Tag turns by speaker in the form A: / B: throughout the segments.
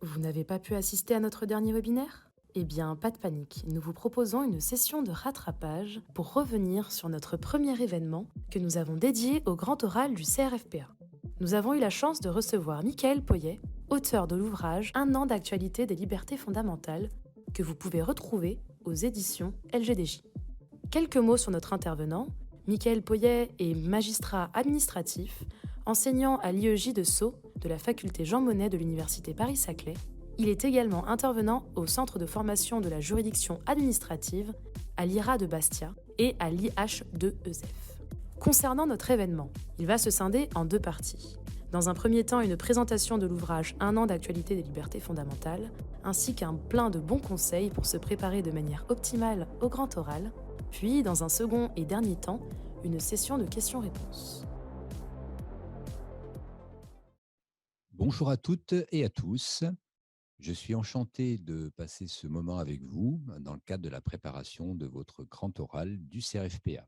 A: Vous n'avez pas pu assister à notre dernier webinaire? Eh bien, pas de panique, nous vous proposons une session de rattrapage pour revenir sur notre premier événement que nous avons dédié au grand oral du CRFPA. Nous avons eu la chance de recevoir Mickaël Poyet, auteur de l'ouvrage Un an d'actualité des libertés fondamentales, que vous pouvez retrouver aux éditions LGDJ. Quelques mots sur notre intervenant. Mickaël Poyet est magistrat administratif, enseignant à l'IEJ de Sceaux de la faculté Jean Monnet de l'Université Paris-Saclay. Il est également intervenant au Centre de formation de la juridiction administrative, à l'IRA de Bastia et à l'IH2ESF. Concernant notre événement, il va se scinder en deux parties. Dans un premier temps, une présentation de l'ouvrage Un an d'actualité des libertés fondamentales, ainsi qu'un plein de bons conseils pour se préparer de manière optimale au grand oral. Puis, dans un second et dernier temps, une session de questions-réponses.
B: Bonjour à toutes et à tous. Je suis enchanté de passer ce moment avec vous dans le cadre de la préparation de votre grand oral du CRFPA.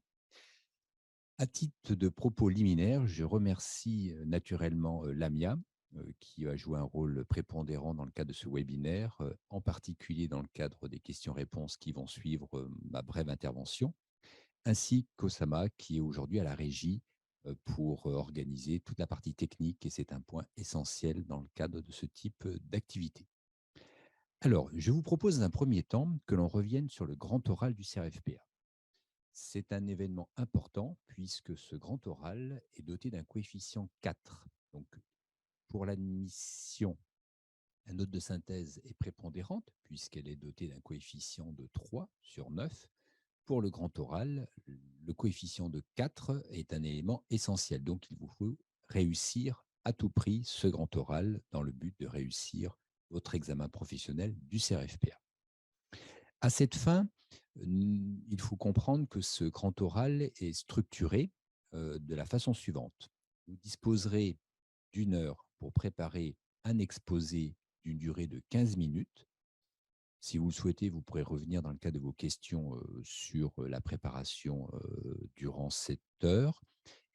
B: À titre de propos liminaire, je remercie naturellement Lamia, qui a joué un rôle prépondérant dans le cadre de ce webinaire, en particulier dans le cadre des questions-réponses qui vont suivre ma brève intervention, ainsi qu'Osama, qui est aujourd'hui à la régie pour organiser toute la partie technique, et c'est un point essentiel dans le cadre de ce type d'activité. Alors, je vous propose dans un premier temps que l'on revienne sur le grand oral du CRFPA. C'est un événement important puisque ce grand oral est doté d'un coefficient 4. Donc, pour l'admission, la note de synthèse est prépondérante puisqu'elle est dotée d'un coefficient de 3 sur 9. Pour le grand oral, le coefficient de 4 est un élément essentiel. Donc, il vous faut réussir à tout prix ce grand oral dans le but de réussir votre examen professionnel du CRFPA. À cette fin, il faut comprendre que ce grand oral est structuré de la façon suivante. Vous disposerez d'une heure pour préparer un exposé d'une durée de 15 minutes. Si vous le souhaitez, vous pourrez revenir dans le cadre de vos questions sur la préparation durant cette heure,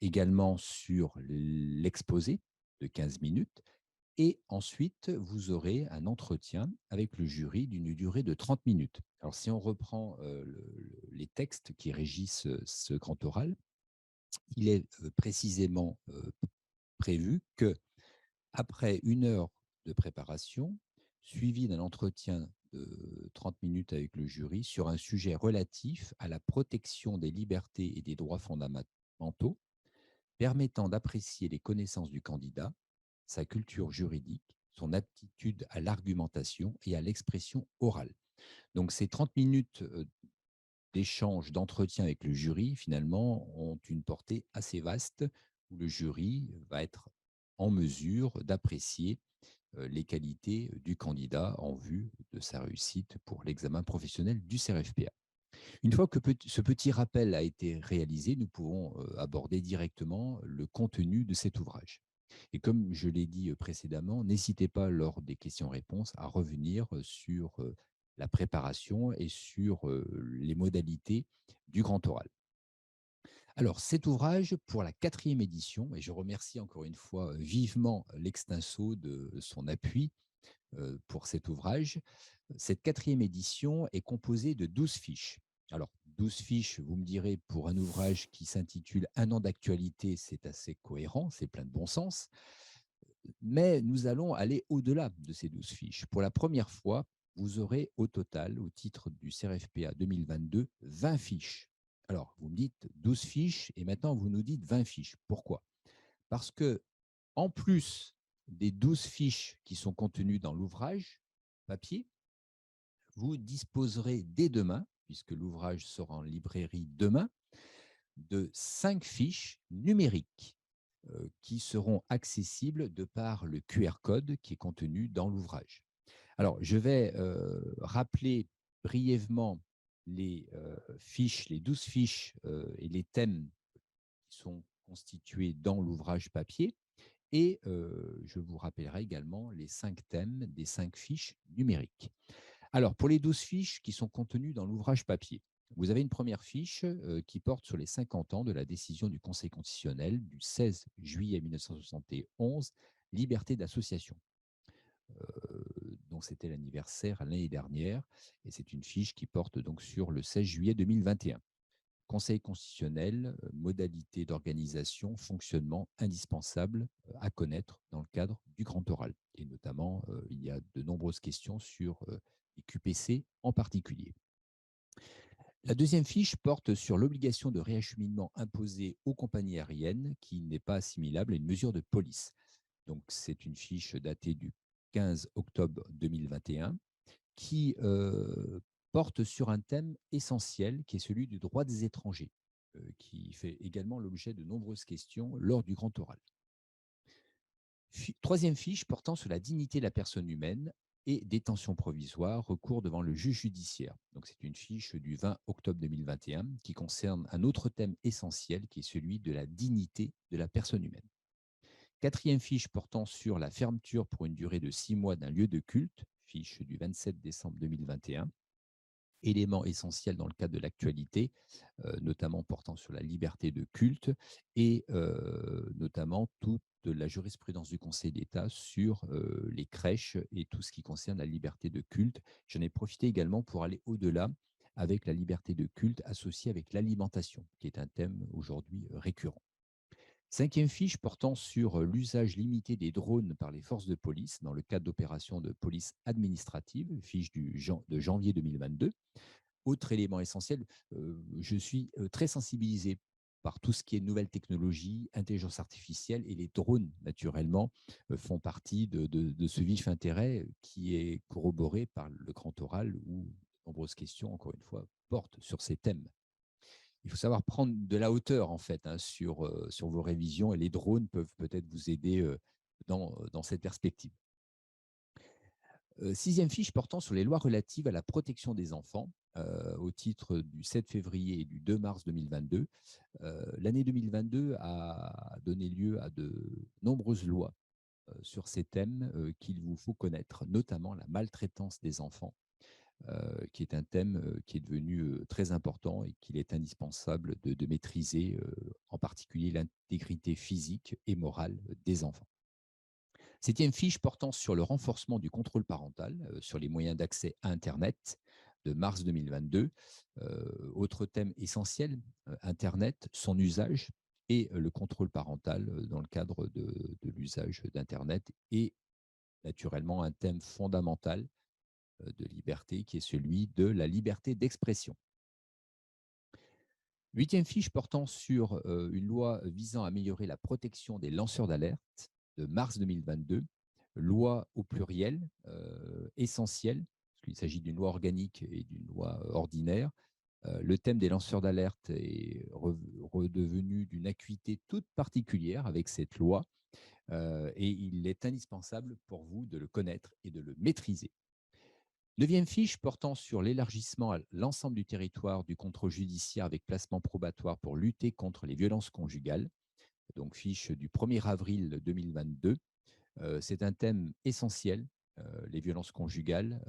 B: également sur l'exposé de 15 minutes. Et ensuite, vous aurez un entretien avec le jury d'une durée de 30 minutes. Alors, si on reprend les textes qui régissent ce grand oral, il est précisément prévu que après une heure de préparation, suivi d'un entretien de 30 minutes avec le jury sur un sujet relatif à la protection des libertés et des droits fondamentaux, permettant d'apprécier les connaissances du candidat, sa culture juridique, son aptitude à l'argumentation et à l'expression orale. Donc ces 30 minutes d'échange, d'entretien avec le jury, finalement, ont une portée assez vaste où le jury va être en mesure d'apprécier les qualités du candidat en vue de sa réussite pour l'examen professionnel du CRFPA. Une fois que ce petit rappel a été réalisé, nous pouvons aborder directement le contenu de cet ouvrage. Et comme je l'ai dit précédemment, n'hésitez pas lors des questions-réponses à revenir sur la préparation et sur les modalités du grand oral. Alors, cet ouvrage, pour la 4e édition, et je remercie encore une fois vivement l'Extinso de son appui pour cet ouvrage, cette 4e édition est composée de 12 fiches. Alors, 12 fiches, vous me direz, pour un ouvrage qui s'intitule Un an d'actualité, c'est assez cohérent, c'est plein de bon sens. Mais nous allons aller au-delà de ces 12 fiches. Pour la première fois, vous aurez au total, au titre du CRFPA 2022, 20 fiches. Alors, vous me dites 12 fiches et maintenant vous nous dites 20 fiches. Pourquoi? Parce que, en plus des 12 fiches qui sont contenues dans l'ouvrage papier, vous disposerez dès demain, puisque l'ouvrage sera en librairie demain, de 5 fiches numériques qui seront accessibles de par le QR code qui est contenu dans l'ouvrage. Alors, je vais rappeler brièvement les fiches, les 12 fiches et les thèmes qui sont constitués dans l'ouvrage papier. Et je vous rappellerai également les 5 thèmes des 5 fiches numériques. Alors, pour les 12 fiches qui sont contenues dans l'ouvrage papier, vous avez une première fiche qui porte sur les 50 ans de la décision du Conseil constitutionnel du 16 juillet 1971, liberté d'association. dont c'était l'anniversaire l'année dernière. Et c'est une fiche qui porte donc sur le 16 juillet 2021. Conseil constitutionnel, modalités d'organisation, fonctionnement indispensables à connaître dans le cadre du grand oral. Et notamment, il y a de nombreuses questions sur les QPC en particulier. La deuxième fiche porte sur l'obligation de réacheminement imposée aux compagnies aériennes qui n'est pas assimilable à une mesure de police. Donc, c'est une fiche datée du 15 octobre 2021 qui porte sur un thème essentiel qui est celui du droit des étrangers, qui fait également l'objet de nombreuses questions lors du grand oral. Troisième fiche portant sur la dignité de la personne humaine et détention provisoire, recours devant le juge judiciaire. Donc, c'est une fiche du 20 octobre 2021 qui concerne un autre thème essentiel qui est celui de la dignité de la personne humaine. Quatrième fiche portant sur la fermeture pour une durée de 6 mois d'un lieu de culte, fiche du 27 décembre 2021. Élément essentiel dans le cadre de l'actualité, notamment portant sur la liberté de culte et notamment toute la jurisprudence du Conseil d'État sur les crèches et tout ce qui concerne la liberté de culte. J'en ai profité également pour aller au-delà avec la liberté de culte associée avec l'alimentation, qui est un thème aujourd'hui récurrent. Cinquième fiche portant sur l'usage limité des drones par les forces de police dans le cadre d'opérations de police administrative, fiche de janvier 2022. Autre élément essentiel, je suis très sensibilisé par tout ce qui est nouvelles technologies, intelligence artificielle et les drones, naturellement, font partie de ce vif intérêt qui est corroboré par le grand oral où de nombreuses questions, encore une fois, portent sur ces thèmes. Il faut savoir prendre de la hauteur, en fait, hein, sur vos révisions et les drones peuvent peut-être vous aider dans cette perspective. Sixième fiche portant sur les lois relatives à la protection des enfants, au titre du 7 février et du 2 mars 2022. L'année 2022 a donné lieu à de nombreuses lois sur ces thèmes qu'il vous faut connaître, notamment la maltraitance des enfants, qui est un thème qui est devenu très important et qu'il est indispensable de maîtriser, en particulier l'intégrité physique et morale des enfants. Septième fiche portant sur le renforcement du contrôle parental sur les moyens d'accès à Internet de mars 2022. Autre thème essentiel, Internet, son usage et le contrôle parental dans le cadre de l'usage d'Internet et naturellement un thème fondamental de liberté qui est celui de la liberté d'expression. Huitième fiche portant sur une loi visant à améliorer la protection des lanceurs d'alerte de mars 2022, loi au pluriel, essentielle, parce qu'il s'agit d'une loi organique et d'une loi ordinaire. Le thème des lanceurs d'alerte est redevenu d'une acuité toute particulière avec cette loi et il est indispensable pour vous de le connaître et de le maîtriser. Neuvième fiche portant sur l'élargissement à l'ensemble du territoire du contrôle judiciaire avec placement probatoire pour lutter contre les violences conjugales, donc fiche du 1er avril 2022. C'est un thème essentiel, les violences conjugales,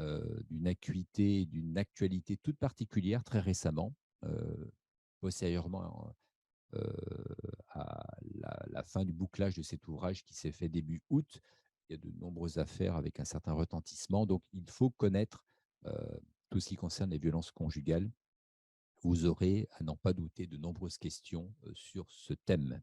B: d'une acuité, d'une actualité toute particulière très récemment, postérieurement à la fin du bouclage de cet ouvrage qui s'est fait début août. Il y a de nombreuses affaires avec un certain retentissement. Donc, il faut connaître tout ce qui concerne les violences conjugales. Vous aurez, à n'en pas douter, de nombreuses questions sur ce thème.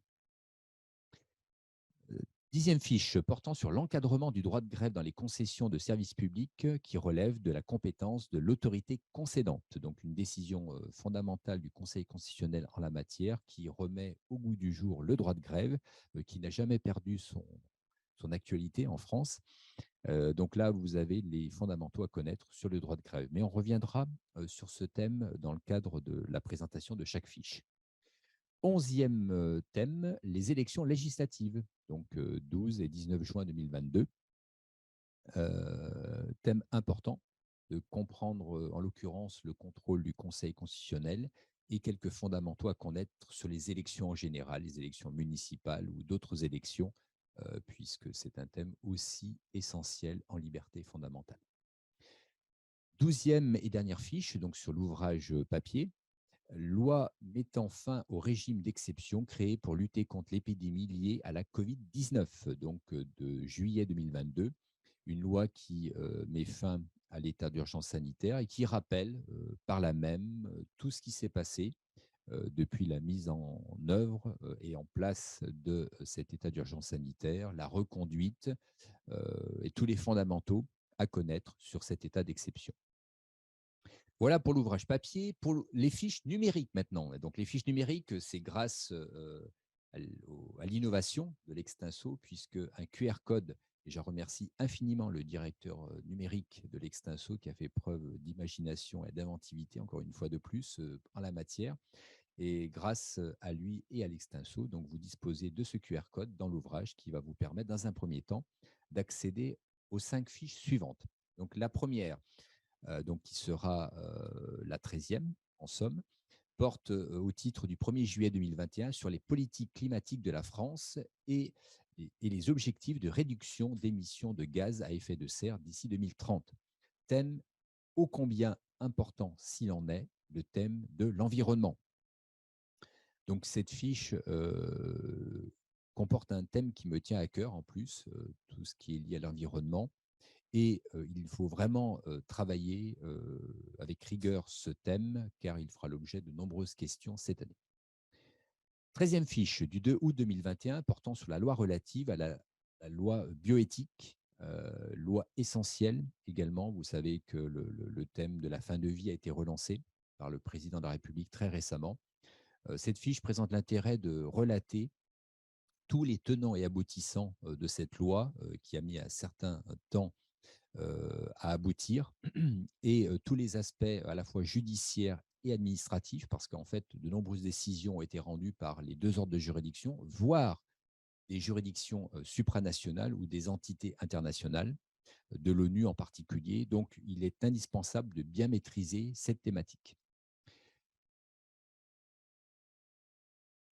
B: Dixième fiche portant sur l'encadrement du droit de grève dans les concessions de services publics qui relève de la compétence de l'autorité concédante. Donc une décision fondamentale du Conseil constitutionnel en la matière qui remet au goût du jour le droit de grève, qui n'a jamais perdu son actualité en France. Donc là, vous avez les fondamentaux à connaître sur le droit de grève. Mais on reviendra sur ce thème dans le cadre de la présentation de chaque fiche. 11e thème, les élections législatives, donc 12 et 19 juin 2022. Thème important de comprendre, en l'occurrence, le contrôle du Conseil constitutionnel et quelques fondamentaux à connaître sur les élections en général, les élections municipales ou d'autres élections, puisque c'est un thème aussi essentiel en liberté fondamentale. 12e et dernière fiche, donc sur l'ouvrage papier, loi mettant fin au régime d'exception créé pour lutter contre l'épidémie liée à la Covid-19, donc de juillet 2022. une loi qui met fin à l'état d'urgence sanitaire et qui rappelle par là même tout ce qui s'est passé depuis la mise en œuvre et en place de cet état d'urgence sanitaire, la reconduite et tous les fondamentaux à connaître sur cet état d'exception. Voilà pour l'ouvrage papier. Pour les fiches numériques maintenant. Donc les fiches numériques, c'est grâce à l'innovation de l'Extinso, puisque un QR code, et je remercie infiniment le directeur numérique de l'Extinso qui a fait preuve d'imagination et d'inventivité, encore une fois de plus, en la matière. Et grâce à lui et à l'Extinso, donc vous disposez de ce QR code dans l'ouvrage qui va vous permettre, dans un premier temps, d'accéder aux 5 fiches suivantes. Donc la première, donc qui sera la 13e, en somme, porte au titre du 1er juillet 2021 sur les politiques climatiques de la France et les objectifs de réduction d'émissions de gaz à effet de serre d'ici 2030. Thème ô combien important s'il en est, le thème de l'environnement. Donc cette fiche comporte un thème qui me tient à cœur en plus, tout ce qui est lié à l'environnement. Et il faut vraiment travailler avec rigueur ce thème, car il fera l'objet de nombreuses questions cette année. 13e fiche du 2 août 2021 portant sur la loi relative à la loi bioéthique, loi essentielle également. Vous savez que le thème de la fin de vie a été relancé par le président de la République très récemment. Cette fiche présente l'intérêt de relater tous les tenants et aboutissants de cette loi qui a mis un certain temps à aboutir et tous les aspects à la fois judiciaires et administratifs, parce qu'en fait, de nombreuses décisions ont été rendues par les 2 ordres de juridiction, voire des juridictions supranationales ou des entités internationales, de l'ONU en particulier. Donc, il est indispensable de bien maîtriser cette thématique.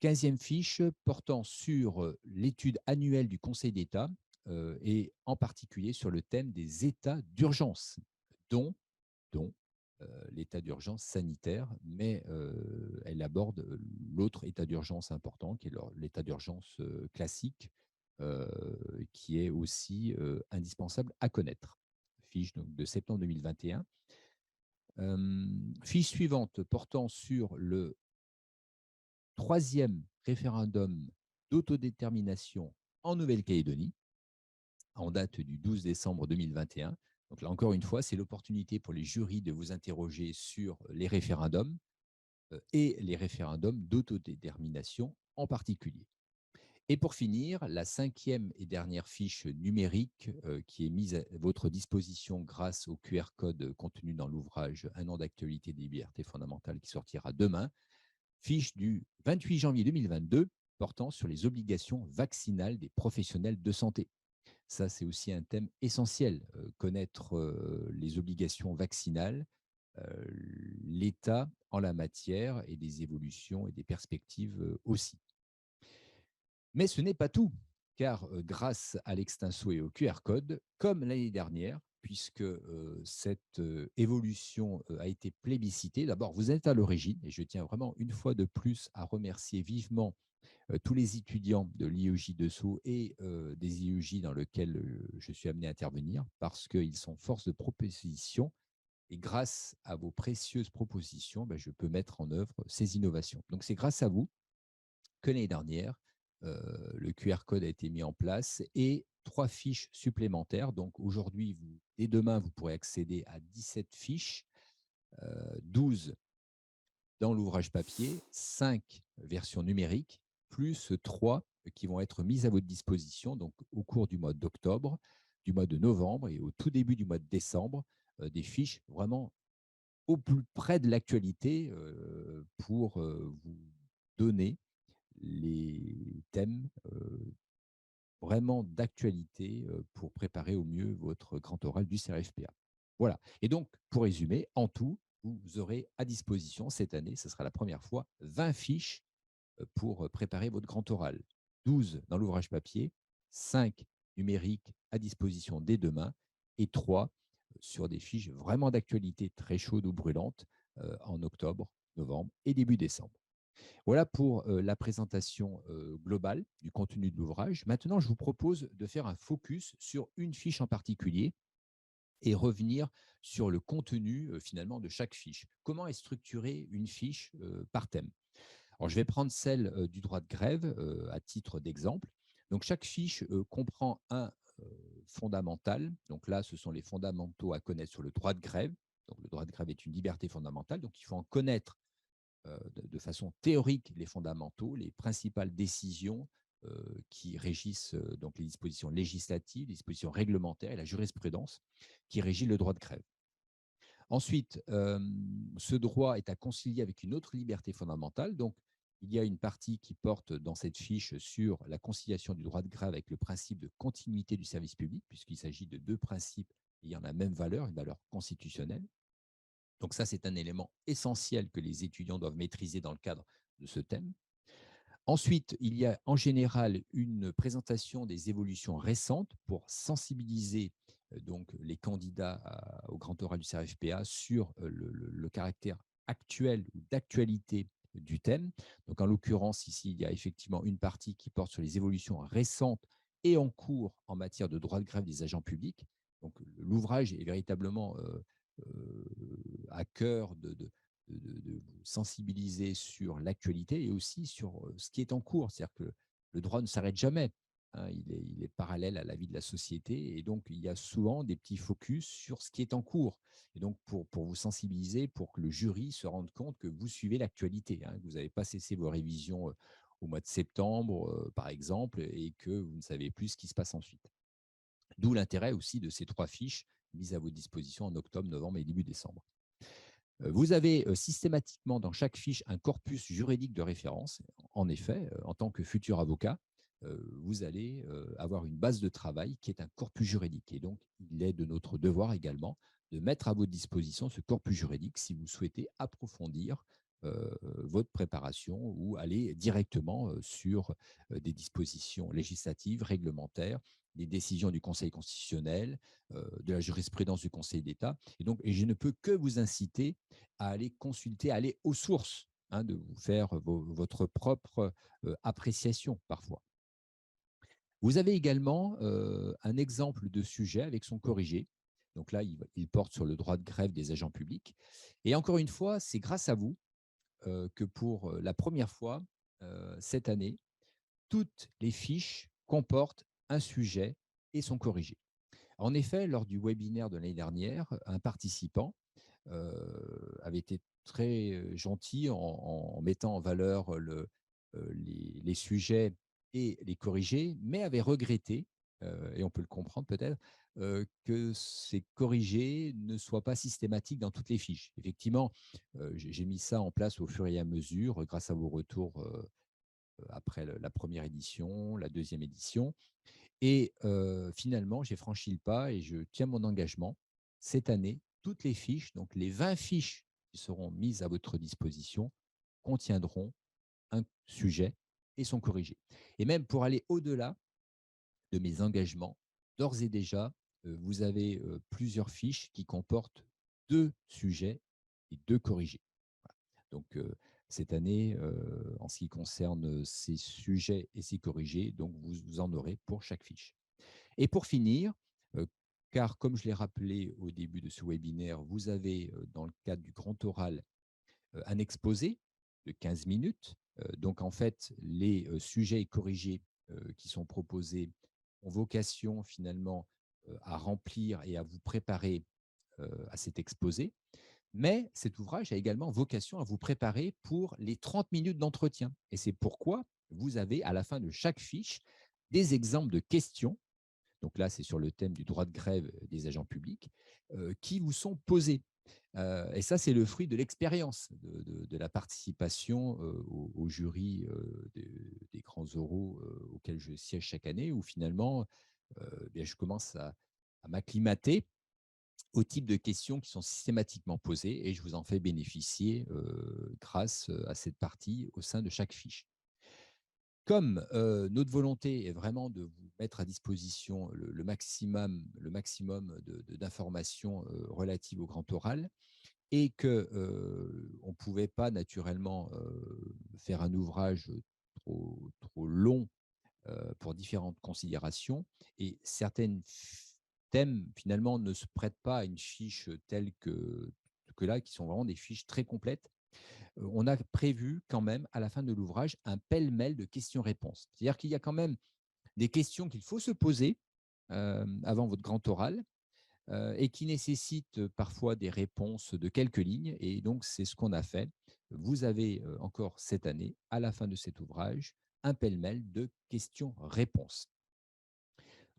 B: 15e fiche portant sur l'étude annuelle du Conseil d'État et en particulier sur le thème des états d'urgence, dont l'état d'urgence sanitaire, mais elle aborde l'autre état d'urgence important, qui est l'état d'urgence classique, qui est aussi indispensable à connaître. Fiche donc, de septembre 2021. Fiche suivante portant sur le 3e référendum d'autodétermination en Nouvelle-Calédonie, en date du 12 décembre 2021. Donc là, encore une fois, c'est l'opportunité pour les jurys de vous interroger sur les référendums et les référendums d'autodétermination en particulier. Et pour finir, la 5e et dernière fiche numérique qui est mise à votre disposition grâce au QR code contenu dans l'ouvrage Un an d'actualité des libertés fondamentales qui sortira demain, fiche du 28 janvier 2022 portant sur les obligations vaccinales des professionnels de santé. Ça, c'est aussi un thème essentiel, connaître les obligations vaccinales, l'état en la matière et des évolutions et des perspectives aussi. Mais ce n'est pas tout, car grâce à l'Extinso et au QR code, comme l'année dernière, puisque cette évolution a été plébiscitée, d'abord, vous êtes à l'origine, et je tiens vraiment une fois de plus à remercier vivement tous les étudiants de l'IEJ de Sceaux et des IEJ dans lesquels je suis amené à intervenir, parce qu'ils sont force de proposition. Et grâce à vos précieuses propositions, je peux mettre en œuvre ces innovations. Donc, c'est grâce à vous que l'année dernière, le QR code a été mis en place et 3 fiches supplémentaires. Donc, aujourd'hui, dès demain, vous pourrez accéder à 17 fiches, 12 dans l'ouvrage papier, 5 versions numériques, plus 3 qui vont être mises à votre disposition donc au cours du mois d'octobre, du mois de novembre et au tout début du mois de décembre, des fiches vraiment au plus près de l'actualité pour vous donner les thèmes vraiment d'actualité pour préparer au mieux votre grand oral du CRFPA. Voilà. Et donc, pour résumer, en tout, vous aurez à disposition cette année, ce sera la première fois, 20 fiches pour préparer votre grand oral. 12 dans l'ouvrage papier, 5 numériques à disposition dès demain et 3 sur des fiches vraiment d'actualité très chaudes ou brûlantes en octobre, novembre et début décembre. Voilà pour la présentation globale du contenu de l'ouvrage. Maintenant, je vous propose de faire un focus sur une fiche en particulier et revenir sur le contenu finalement de chaque fiche. Comment est structurée une fiche par thème? Alors, je vais prendre celle du droit de grève à titre d'exemple. Donc, chaque fiche comprend un fondamental. Donc là, ce sont les fondamentaux à connaître sur le droit de grève. Donc, le droit de grève est une liberté fondamentale. Donc, il faut en connaître de façon théorique les fondamentaux, les principales décisions qui régissent donc les dispositions législatives, les dispositions réglementaires et la jurisprudence qui régit le droit de grève. Ensuite, ce droit est à concilier avec une autre liberté fondamentale. Donc, il y a une partie qui porte dans cette fiche sur la conciliation du droit de grève avec le principe de continuité du service public, puisqu'il s'agit de deux principes ayant la même valeur, une valeur constitutionnelle. Donc ça, c'est un élément essentiel que les étudiants doivent maîtriser dans le cadre de ce thème. Ensuite, il y a en général une présentation des évolutions récentes pour sensibiliser donc les candidats au grand oral du CRFPA sur le caractère actuel ou d'actualité du thème. Donc, en l'occurrence, ici, il y a effectivement une partie qui porte sur les évolutions récentes et en cours en matière de droit de grève des agents publics. Donc, l'ouvrage est véritablement à cœur de vous sensibiliser sur l'actualité et aussi sur ce qui est en cours. C'est-à-dire que le droit ne s'arrête jamais. Hein, il est parallèle à la vie de la société et donc il y a souvent des petits focus sur ce qui est en cours. Et donc pour vous sensibiliser, pour que le jury se rende compte que vous suivez l'actualité, hein, que vous n'avez pas cessé vos révisions au mois de septembre, par exemple, et que vous ne savez plus ce qui se passe ensuite. D'où l'intérêt aussi de ces trois fiches mises à votre disposition en octobre, novembre et début décembre. Vous avez systématiquement dans chaque fiche un corpus juridique de référence. En effet, en tant que futur avocat, vous allez avoir une base de travail qui est un corpus juridique. Et donc, il est de notre devoir également de mettre à votre disposition ce corpus juridique si vous souhaitez approfondir votre préparation ou aller directement sur des dispositions législatives, réglementaires, des décisions du Conseil constitutionnel, de la jurisprudence du Conseil d'État. Et je ne peux que vous inciter à aller consulter, à aller aux sources, hein, de vous faire votre propre appréciation parfois. Vous avez également un exemple de sujet avec son corrigé. Donc là, il porte sur le droit de grève des agents publics. Et encore une fois, c'est grâce à vous que pour la première fois cette année, toutes les fiches comportent un sujet et sont corrigées. En effet, lors du webinaire de l'année dernière, un participant avait été très gentil en mettant en valeur les sujets et les corrigés, mais avait regretté, et on peut le comprendre peut-être, que ces corrigés ne soient pas systématiques dans toutes les fiches. Effectivement, j'ai mis ça en place au fur et à mesure, grâce à vos retours après la première édition, la deuxième édition. Et finalement, j'ai franchi le pas et je tiens mon engagement. Cette année, toutes les fiches, donc les 20 fiches qui seront mises à votre disposition, contiendront un sujet et sont corrigées. Et même pour aller au-delà de mes engagements, d'ores et déjà, vous avez plusieurs fiches qui comportent 2 sujets et 2 corrigés. Voilà. Donc, cette année, en ce qui concerne ces sujets et ces corrigés, donc vous en aurez pour chaque fiche. Et pour finir, heu, car comme je l'ai rappelé au début de ce webinaire, vous avez, dans le cadre du grand oral, un exposé de 15 minutes. Donc en fait, les, sujets corrigés, qui sont proposés ont vocation finalement, à remplir et à vous préparer, à cet exposé. Mais cet ouvrage a également vocation à vous préparer pour les 30 minutes d'entretien et c'est pourquoi vous avez à la fin de chaque fiche des exemples de questions, donc là, c'est sur le thème du droit de grève des agents publics, qui vous sont posés. Et ça, c'est le fruit de l'expérience, de la participation au jury des grands oraux auxquels je siège chaque année, où finalement, bien, je commence à m'acclimater au type de questions qui sont systématiquement posées et je vous en fais bénéficier grâce à cette partie au sein de chaque fiche. Comme notre volonté est vraiment de vous mettre à disposition le maximum d'informations relatives au grand oral et que on ne pouvait pas naturellement faire un ouvrage trop long pour différentes considérations et certaines thèmes finalement ne se prêtent pas à une fiche telle que là, qui sont vraiment des fiches très complètes. On a prévu quand même à la fin de l'ouvrage un pêle-mêle de questions-réponses. C'est-à-dire qu'il y a quand même des questions qu'il faut se poser avant votre grand oral et qui nécessitent parfois des réponses de quelques lignes. Et donc, c'est ce qu'on a fait. Vous avez encore cette année, à la fin de cet ouvrage, un pêle-mêle de questions-réponses.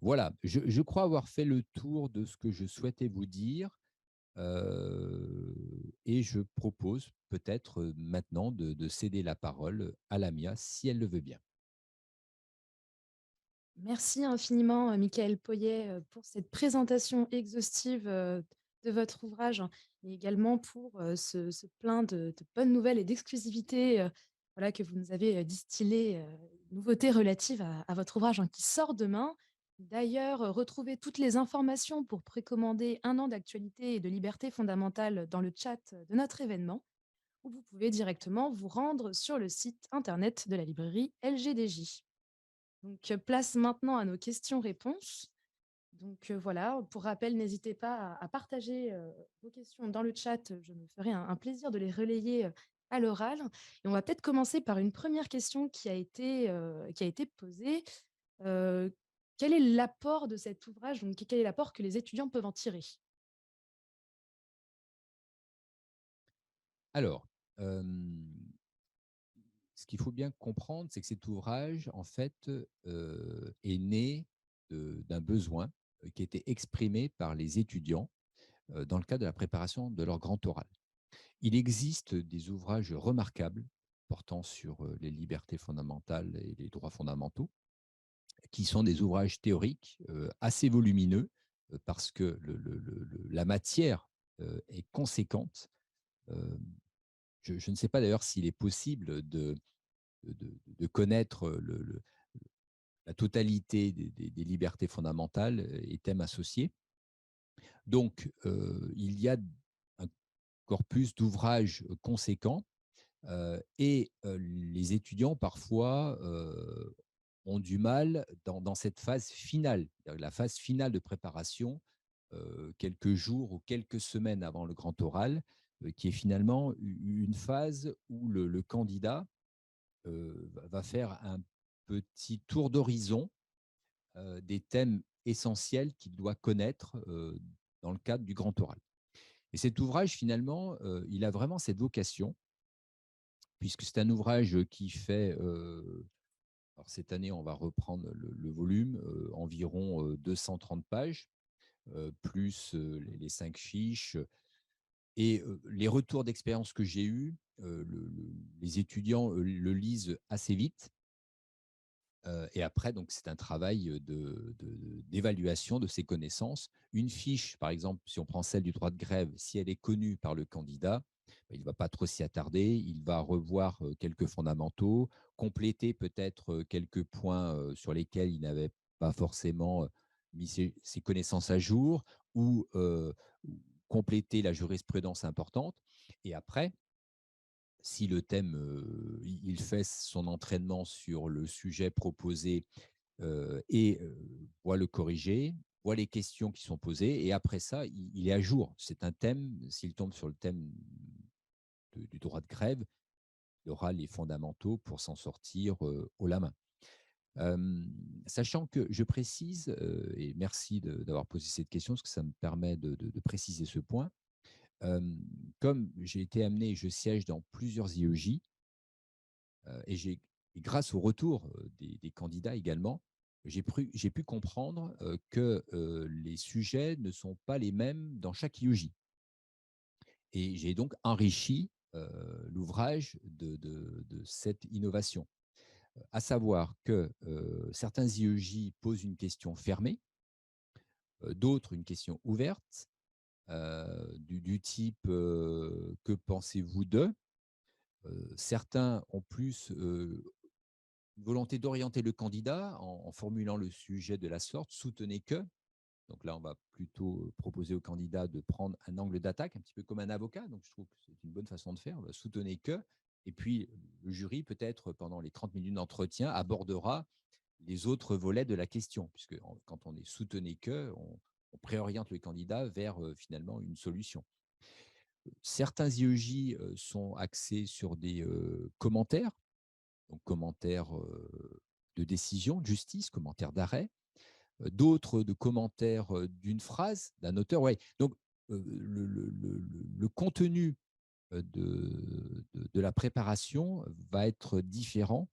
B: Voilà, je crois avoir fait le tour de ce que je souhaitais vous dire. Et je propose peut-être maintenant de céder la parole à Lamia, si elle le veut bien.
A: Merci infiniment, Michael Poyet, pour cette présentation exhaustive, de votre ouvrage et également pour, ce plein de bonnes nouvelles et d'exclusivité, voilà, que vous nous avez, distillées, nouveautés relatives à votre ouvrage, hein, qui sort demain. D'ailleurs, retrouvez toutes les informations pour précommander 1 an d'actualité et de liberté fondamentale dans le chat de notre événement, ou vous pouvez directement vous rendre sur le site internet de la librairie LGDJ. Donc, place maintenant à nos questions-réponses. Donc, voilà, pour rappel, n'hésitez pas à partager, vos questions dans le chat, je me ferai un plaisir de les relayer, à l'oral et on va peut-être commencer par une première question qui a été posée. Heu, Quel est l'apport de cet ouvrage? Donc, quel est l'apport que les étudiants peuvent en tirer?
B: Alors, ce qu'il faut bien comprendre, c'est que cet ouvrage, en fait, est né d'un besoin qui était exprimé par les étudiants dans le cadre de la préparation de leur grand oral. Il existe des ouvrages remarquables portant sur les libertés fondamentales et les droits fondamentaux, qui sont des ouvrages théoriques assez volumineux parce que la matière est conséquente. Euh, je ne sais pas d'ailleurs s'il est possible de connaître la totalité des libertés fondamentales et thèmes associés. Donc, il y a un corpus d'ouvrages conséquents et les étudiants, parfois, ont du mal dans cette phase finale, la phase finale de préparation, quelques jours ou quelques semaines avant le grand oral, qui est finalement une phase où le candidat va faire un petit tour d'horizon des thèmes essentiels qu'il doit connaître dans le cadre du grand oral. Et cet ouvrage, finalement, il a vraiment cette vocation, puisque c'est un ouvrage qui fait, alors cette année, on va reprendre le volume, environ 230 pages, plus les 5 fiches. Et les retours d'expérience que j'ai eus, les étudiants le lisent assez vite. Et après, donc, c'est un travail d'évaluation de ses connaissances. Une fiche, par exemple, si on prend celle du droit de grève, si elle est connue par le candidat, il ne va pas trop s'y attarder. Il va revoir quelques fondamentaux, compléter peut-être quelques points sur lesquels il n'avait pas forcément mis ses connaissances à jour ou compléter la jurisprudence importante. Et après, si le thème, il fait son entraînement sur le sujet proposé et voit le corriger, voit les questions qui sont posées, et après ça, il est à jour. C'est un thème, s'il tombe sur le thème du droit de grève, il aura les fondamentaux pour s'en sortir haut la main. Sachant que je précise, et merci d'avoir posé cette question, parce que ça me permet de préciser ce point, comme j'ai été amené, je siège dans plusieurs IEJ, et grâce au retour des candidats également, j'ai pu comprendre que les sujets ne sont pas les mêmes dans chaque IEJ. Et j'ai donc enrichi l'ouvrage de cette innovation. À savoir que certains IEJ posent une question fermée, d'autres une question ouverte, du type que pensez-vous de. Certains ont plus une volonté d'orienter le candidat en formulant le sujet de la sorte, soutenez que. Donc là, on va plutôt proposer au candidat de prendre un angle d'attaque, un petit peu comme un avocat. Donc je trouve que c'est une bonne façon de faire. Soutenez que. Et puis, le jury, peut-être pendant les 30 minutes d'entretien, abordera les autres volets de la question, puisque quand on est soutenu que, on préoriente le candidat vers finalement une solution. Certains IEJ sont axés sur des commentaires, donc commentaires de décision, de justice, commentaires d'arrêt, d'autres de commentaires d'une phrase, d'un auteur. Ouais. Donc, le contenu de la préparation va être différent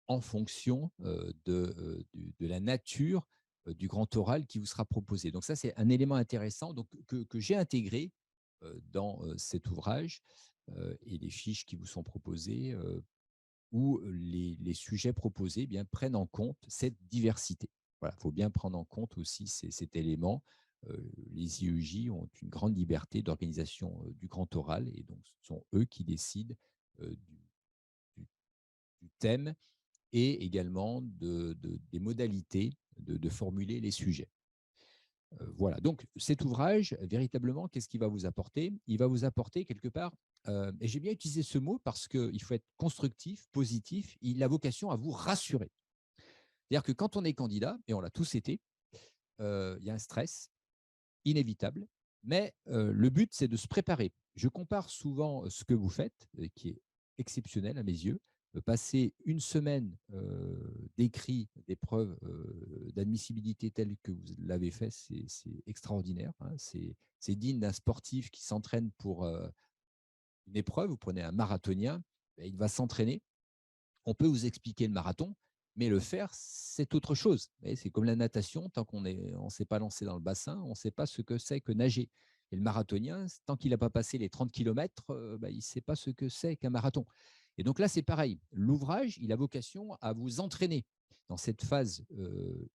B: en fonction de la nature du grand oral qui vous sera proposé. Donc ça, c'est un élément intéressant donc, que j'ai intégré dans cet ouvrage et les fiches qui vous sont proposées où les sujets proposés eh bien, prennent en compte cette diversité. Voilà, il faut bien prendre en compte aussi cet élément. Les IEJ ont une grande liberté d'organisation du grand oral et donc ce sont eux qui décident du, du thème et également des modalités de formuler les sujets. Voilà, donc cet ouvrage, véritablement, qu'est-ce qu'il va vous apporter? Il va vous apporter quelque part, et j'ai bien utilisé ce mot parce qu'il faut être constructif, positif, il a vocation à vous rassurer. C'est-à-dire que quand on est candidat, et on l'a tous été, il y a un stress inévitable, mais le but, c'est de se préparer. Je compare souvent ce que vous faites, qui est exceptionnel à mes yeux, passer une semaine d'écrit d'épreuves d'admissibilité telle que vous l'avez fait, c'est extraordinaire. Hein. C'est digne d'un sportif qui s'entraîne pour une épreuve. Vous prenez un marathonien, ben, il va s'entraîner. On peut vous expliquer le marathon, mais le faire, c'est autre chose. C'est comme la natation, tant qu'on ne s'est pas lancé dans le bassin, on ne sait pas ce que c'est que nager. Et le marathonien, tant qu'il n'a pas passé les 30 kilomètres, il ne sait pas ce que c'est qu'un marathon. Et donc là, c'est pareil. L'ouvrage, il a vocation à vous entraîner dans cette phase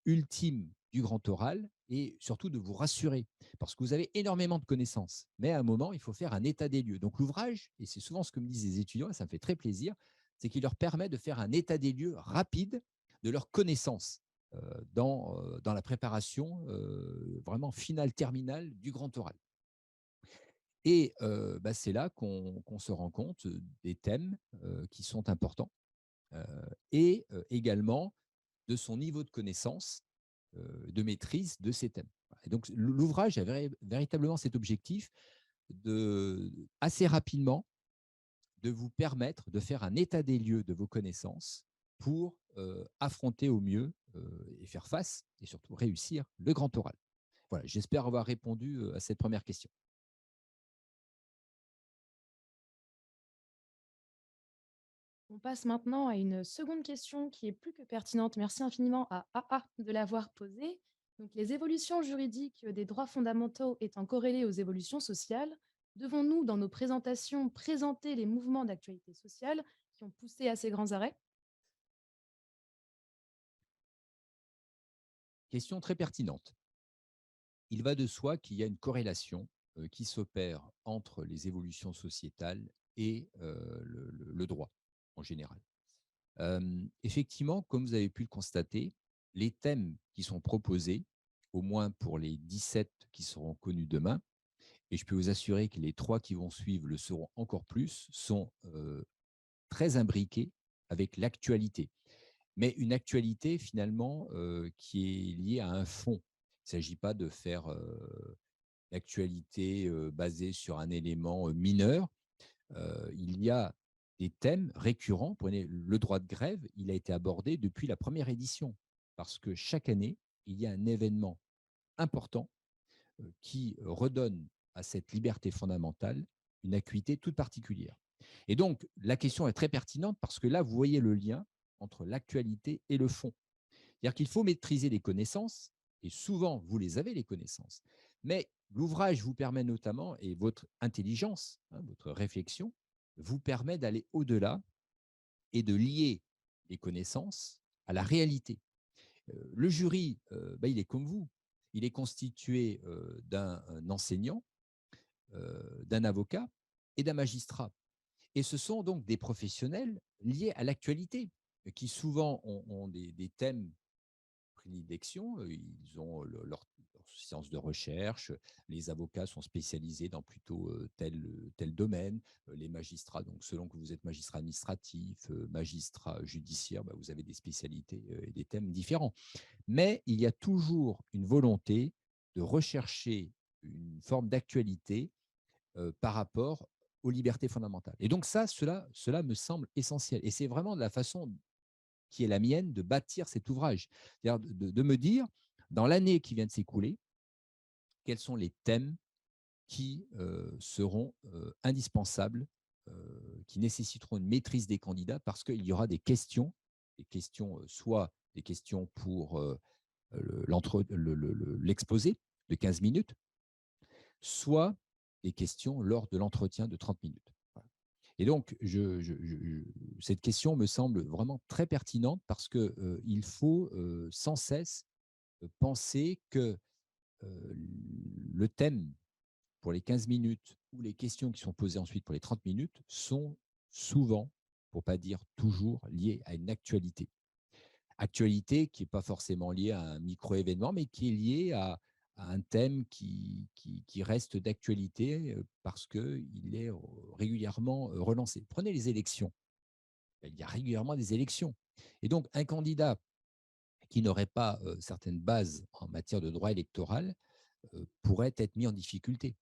B: ultime du grand oral et surtout de vous rassurer parce que vous avez énormément de connaissances. Mais à un moment, il faut faire un état des lieux. Donc l'ouvrage, et c'est souvent ce que me disent les étudiants, et ça me fait très plaisir, c'est qu'il leur permet de faire un état des lieux rapide de leurs connaissances dans la préparation vraiment finale, terminale du grand oral. Et c'est là qu'on se rend compte des thèmes qui sont importants et également de son niveau de connaissance, de maîtrise de ces thèmes. Et donc l'ouvrage a véritablement cet objectif de assez rapidement de vous permettre de faire un état des lieux de vos connaissances pour affronter au mieux et faire face et surtout réussir le grand oral. Voilà, j'espère avoir répondu à cette première question.
A: On passe maintenant à une seconde question qui est plus que pertinente. Merci infiniment à AA de l'avoir posée. Donc, les évolutions juridiques des droits fondamentaux étant corrélées aux évolutions sociales, devons-nous, dans nos présentations, présenter les mouvements d'actualité sociale qui ont poussé à ces grands arrêts?
B: Question très pertinente. Il va de soi qu'il y a une corrélation qui s'opère entre les évolutions sociétales et le droit en général. Effectivement, comme vous avez pu le constater, les thèmes qui sont proposés, au moins pour les 17 qui seront connus demain, et je peux vous assurer que les 3 qui vont suivre le seront encore plus, sont très imbriqués avec l'actualité. Mais une actualité finalement qui est liée à un fond. Il ne s'agit pas de faire l'actualité basée sur un élément mineur. Il y a des thèmes récurrents. Prenez le droit de grève, il a été abordé depuis la première édition, parce que chaque année, il y a un événement important qui redonne à cette liberté fondamentale une acuité toute particulière. Et donc, la question est très pertinente parce que là, vous voyez le lien entre l'actualité et le fond. C'est-à-dire qu'il faut maîtriser les connaissances, et souvent, vous les avez, les connaissances, mais l'ouvrage vous permet notamment, et votre intelligence, hein, votre réflexion, vous permet d'aller au-delà et de lier les connaissances à la réalité. Le jury, il est comme vous. Il est constitué d'un enseignant, d'un avocat et d'un magistrat. Et ce sont donc des professionnels liés à l'actualité, qui souvent ont des thèmes prédilection, ils ont leur sciences de recherche, les avocats sont spécialisés dans plutôt tel domaine, les magistrats, donc selon que vous êtes magistrat administratif, magistrat judiciaire, bah, vous avez des spécialités et des thèmes différents. Mais il y a toujours une volonté de rechercher une forme d'actualité par rapport aux libertés fondamentales. Et donc ça, cela me semble essentiel. Et c'est vraiment de la façon qui est la mienne de bâtir cet ouvrage. C'est-à-dire de me dire, dans l'année qui vient de s'écouler, quels sont les thèmes qui seront indispensables, qui nécessiteront une maîtrise des candidats parce qu'il y aura des questions soit des questions pour l'exposé de 15 minutes, soit des questions lors de l'entretien de 30 minutes. Voilà. Et donc, cette question me semble vraiment très pertinente parce qu'il faut sans cesse penser que le thème pour les 15 minutes ou les questions qui sont posées ensuite pour les 30 minutes sont souvent, pour ne pas dire toujours, liées à une actualité. Actualité qui n'est pas forcément liée à un micro-événement, mais qui est liée à un thème qui reste d'actualité parce qu'il est régulièrement relancé. Prenez les élections. Il y a régulièrement des élections. Et donc, un candidat qui n'aurait pas certaines bases en matière de droit électoral pourrait être mis en difficulté.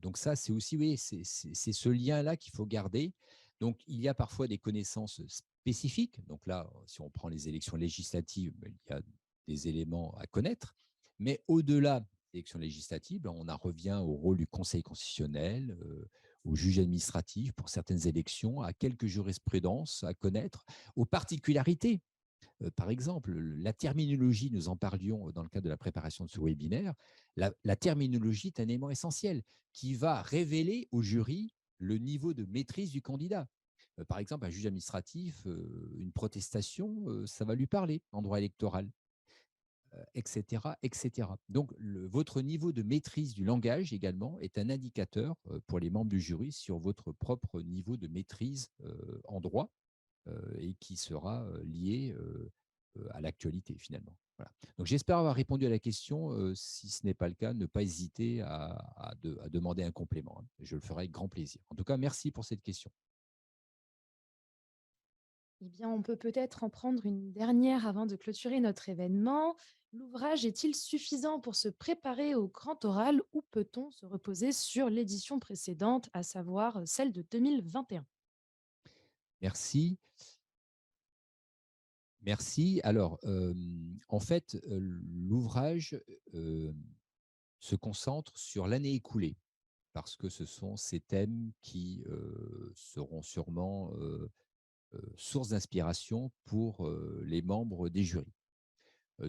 B: Donc ça, c'est aussi, oui, c'est ce lien-là qu'il faut garder. Donc, il y a parfois des connaissances spécifiques. Donc là, si on prend les élections législatives, il y a des éléments à connaître. Mais au-delà des élections législatives, on en revient au rôle du Conseil constitutionnel, au juge administratif pour certaines élections, à quelques jurisprudences à connaître, aux particularités. Par exemple, la terminologie, nous en parlions dans le cadre de la préparation de ce webinaire, la terminologie est un élément essentiel qui va révéler au jury le niveau de maîtrise du candidat. Par exemple, un juge administratif, une protestation, ça va lui parler en droit électoral, etc., etc. Donc, votre niveau de maîtrise du langage également est un indicateur pour les membres du jury sur votre propre niveau de maîtrise en droit et qui sera lié à l'actualité finalement. Voilà. Donc j'espère avoir répondu à la question. Si ce n'est pas le cas, ne pas hésiter à demander un complément, hein. Je le ferai avec grand plaisir. En tout cas, merci pour cette question.
A: Eh bien, on peut peut-être en prendre une dernière avant de clôturer notre événement. L'ouvrage est-il suffisant pour se préparer au grand oral ou peut-on se reposer sur l'édition précédente, à savoir celle de 2021?
B: Merci. Merci. Alors, en fait, l'ouvrage se concentre sur l'année écoulée parce que ce sont ces thèmes qui seront sûrement source d'inspiration pour les membres des jurys.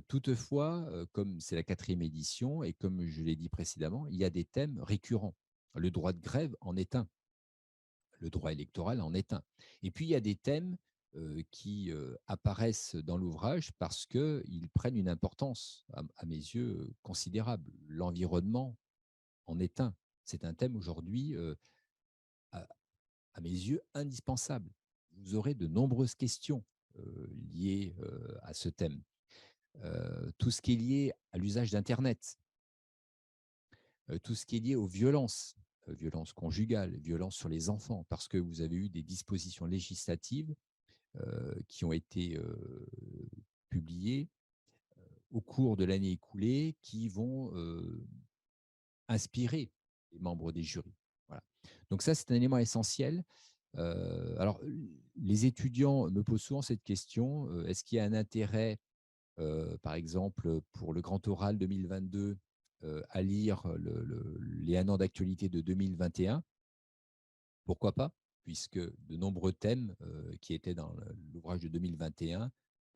B: Toutefois, comme c'est la 4e édition et comme je l'ai dit précédemment, il y a des thèmes récurrents. Le droit de grève en est un, le droit électoral en est un. Et puis, il y a des thèmes qui apparaissent dans l'ouvrage parce qu'ils prennent une importance, à mes yeux, considérable. L'environnement en est un. C'est un thème aujourd'hui, à, à mes yeux, indispensable. Vous aurez de nombreuses questions liées à ce thème. Tout ce qui est lié à l'usage d'Internet, tout ce qui est lié aux violences, violences conjugales, violences sur les enfants, parce que vous avez eu des dispositions législatives qui ont été publiées au cours de l'année écoulée qui vont inspirer les membres des jurys. Voilà. Donc ça, c'est un élément essentiel. Alors, les étudiants me posent souvent cette question, est-ce qu'il y a un intérêt par exemple, pour le grand oral 2022, à lire les 1 an d'actualité de 2021. Pourquoi pas? Puisque de nombreux thèmes qui étaient dans l'ouvrage de 2021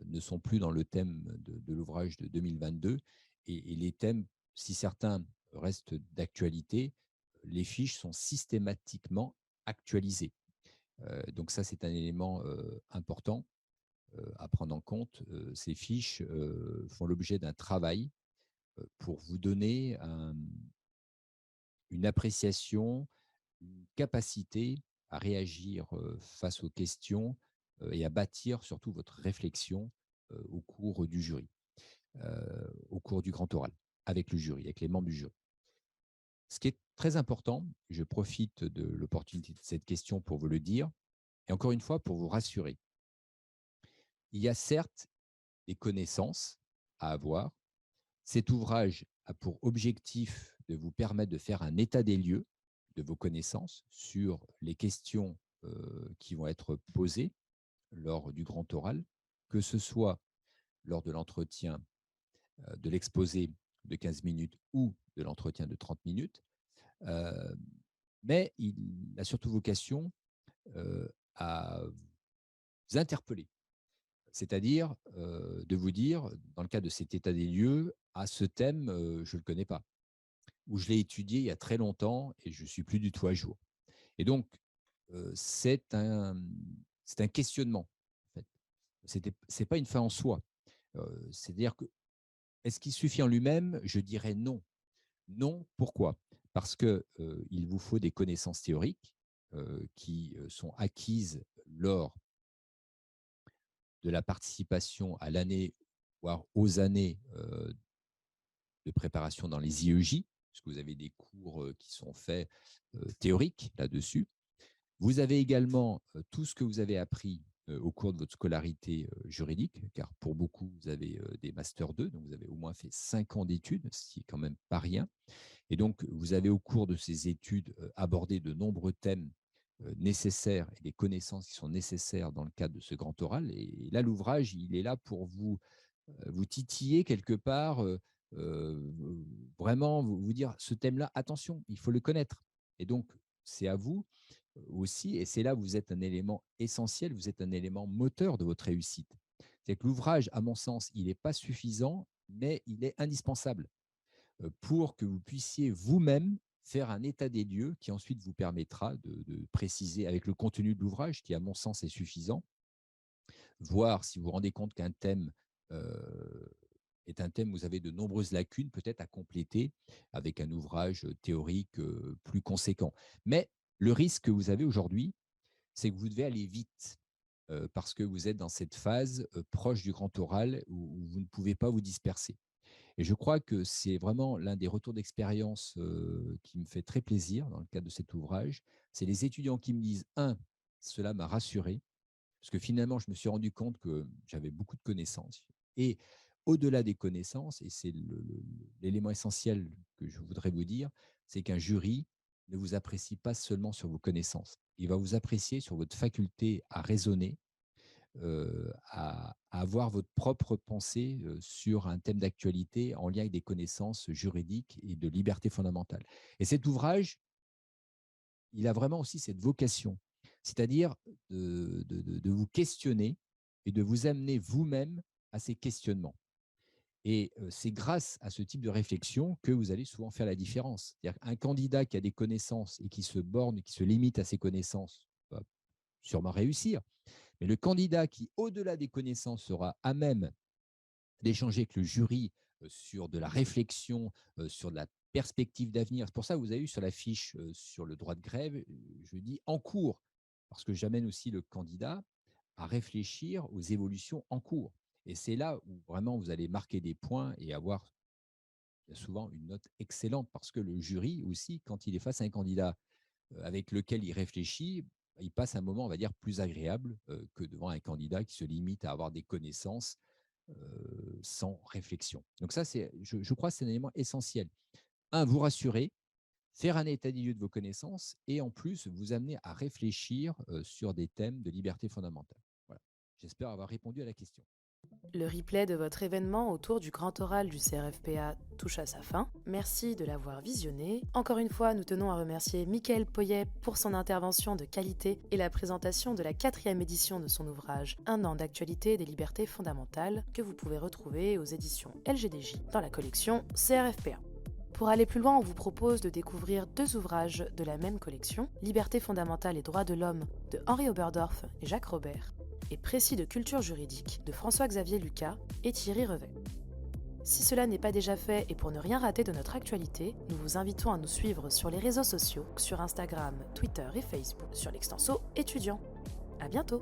B: ne sont plus dans le thème de l'ouvrage de 2022. Et les thèmes, si certains restent d'actualité, les fiches sont systématiquement actualisées. Donc ça, c'est un élément important à prendre en compte. Ces fiches font l'objet d'un travail pour vous donner une appréciation, une capacité à réagir face aux questions et à bâtir surtout votre réflexion au cours du jury, au cours du grand oral. avec le jury, avec les membres du jury. Ce qui est très important, je profite de l'opportunité de cette question pour vous le dire, et encore une fois pour vous rassurer. Il y a certes des connaissances à avoir. Cet ouvrage a pour objectif de vous permettre de faire un état des lieux de vos connaissances sur les questions qui vont être posées lors du grand oral, que ce soit lors de l'entretien de l'exposé de 15 minutes ou de l'entretien de 30 minutes. Mais il a surtout vocation à vous interpeller. C'est-à-dire de vous dire, dans le cadre de cet état des lieux, à ce thème, je ne le connais pas, ou je l'ai étudié il y a très longtemps et je ne suis plus du tout à jour. Et donc, c'est un questionnement. En fait. Ce n'est pas une fin en soi. C'est-à-dire que, est-ce qu'il suffit en lui-même? Je dirais non. Non, pourquoi? Parce qu'il vous faut des connaissances théoriques qui sont acquises lors de la participation à l'année, voire aux années de préparation dans les IEJ, parce que vous avez des cours qui sont faits théoriques là-dessus. Vous avez également tout ce que vous avez appris au cours de votre scolarité juridique, car pour beaucoup, vous avez des Master 2, donc vous avez au moins fait 5 ans d'études, ce qui est quand même pas rien. Et donc, vous avez au cours de ces études abordé de nombreux thèmes nécessaires et des connaissances qui sont nécessaires dans le cadre de ce grand oral. Et là, l'ouvrage, il est là pour vous titiller quelque part, vraiment vous dire ce thème-là, attention, il faut le connaître. Et donc, c'est à vous aussi, et c'est là où vous êtes un élément essentiel, vous êtes un élément moteur de votre réussite. C'est que l'ouvrage, à mon sens, il n'est pas suffisant, mais il est indispensable pour que vous puissiez vous-même faire un état des lieux qui ensuite vous permettra de préciser avec le contenu de l'ouvrage, qui à mon sens est suffisant, voir si vous vous rendez compte qu'un thème est un thème où vous avez de nombreuses lacunes, peut-être à compléter avec un ouvrage théorique plus conséquent. Mais le risque que vous avez aujourd'hui, c'est que vous devez aller vite parce que vous êtes dans cette phase proche du grand oral où vous ne pouvez pas vous disperser. Et je crois que c'est vraiment l'un des retours d'expérience qui me fait très plaisir dans le cadre de cet ouvrage. C'est les étudiants qui me disent, cela m'a rassuré, parce que finalement, je me suis rendu compte que j'avais beaucoup de connaissances. Et au-delà des connaissances, et c'est l'élément essentiel que je voudrais vous dire, c'est qu'un jury ne vous apprécie pas seulement sur vos connaissances. Il va vous apprécier sur votre faculté à raisonner, à avoir votre propre pensée sur un thème d'actualité en lien avec des connaissances juridiques et de liberté fondamentale. Et cet ouvrage, il a vraiment aussi cette vocation, c'est-à-dire de vous questionner et de vous amener vous-même à ces questionnements. Et c'est grâce à ce type de réflexion que vous allez souvent faire la différence. C'est-à-dire qu'un candidat qui a des connaissances et qui se borne, qui se limite à ses connaissances, va sûrement réussir. Mais le candidat qui, au-delà des connaissances, sera à même d'échanger avec le jury sur de la réflexion, sur de la perspective d'avenir. C'est pour ça que vous avez eu sur la fiche sur le droit de grève, je dis en cours, parce que j'amène aussi le candidat à réfléchir aux évolutions en cours. Et c'est là où vraiment vous allez marquer des points et avoir souvent une note excellente, parce que le jury aussi, quand il est face à un candidat avec lequel il réfléchit, il passe un moment, on va dire, plus agréable que devant un candidat qui se limite à avoir des connaissances sans réflexion. Donc ça, je crois que c'est un élément essentiel. Vous rassurer, faire un état des lieux de vos connaissances et en plus, vous amener à réfléchir sur des thèmes de liberté fondamentale. Voilà. J'espère avoir répondu à la question.
A: Le replay de votre événement autour du grand oral du CRFPA touche à sa fin. Merci de l'avoir visionné. Encore une fois, nous tenons à remercier Mickaël Poyet pour son intervention de qualité et la présentation de la 4e édition de son ouvrage « Un an d'actualité des libertés fondamentales » que vous pouvez retrouver aux éditions LGDJ dans la collection CRFPA. Pour aller plus loin, on vous propose de découvrir 2 ouvrages de la même collection, Liberté fondamentale et droits de l'homme de Henri Oberdorf et Jacques Robert, et Précis de culture juridique de François-Xavier Lucas et Thierry Revet. Si cela n'est pas déjà fait et pour ne rien rater de notre actualité, nous vous invitons à nous suivre sur les réseaux sociaux, sur Instagram, Twitter et Facebook, sur l'extenso étudiant. À bientôt!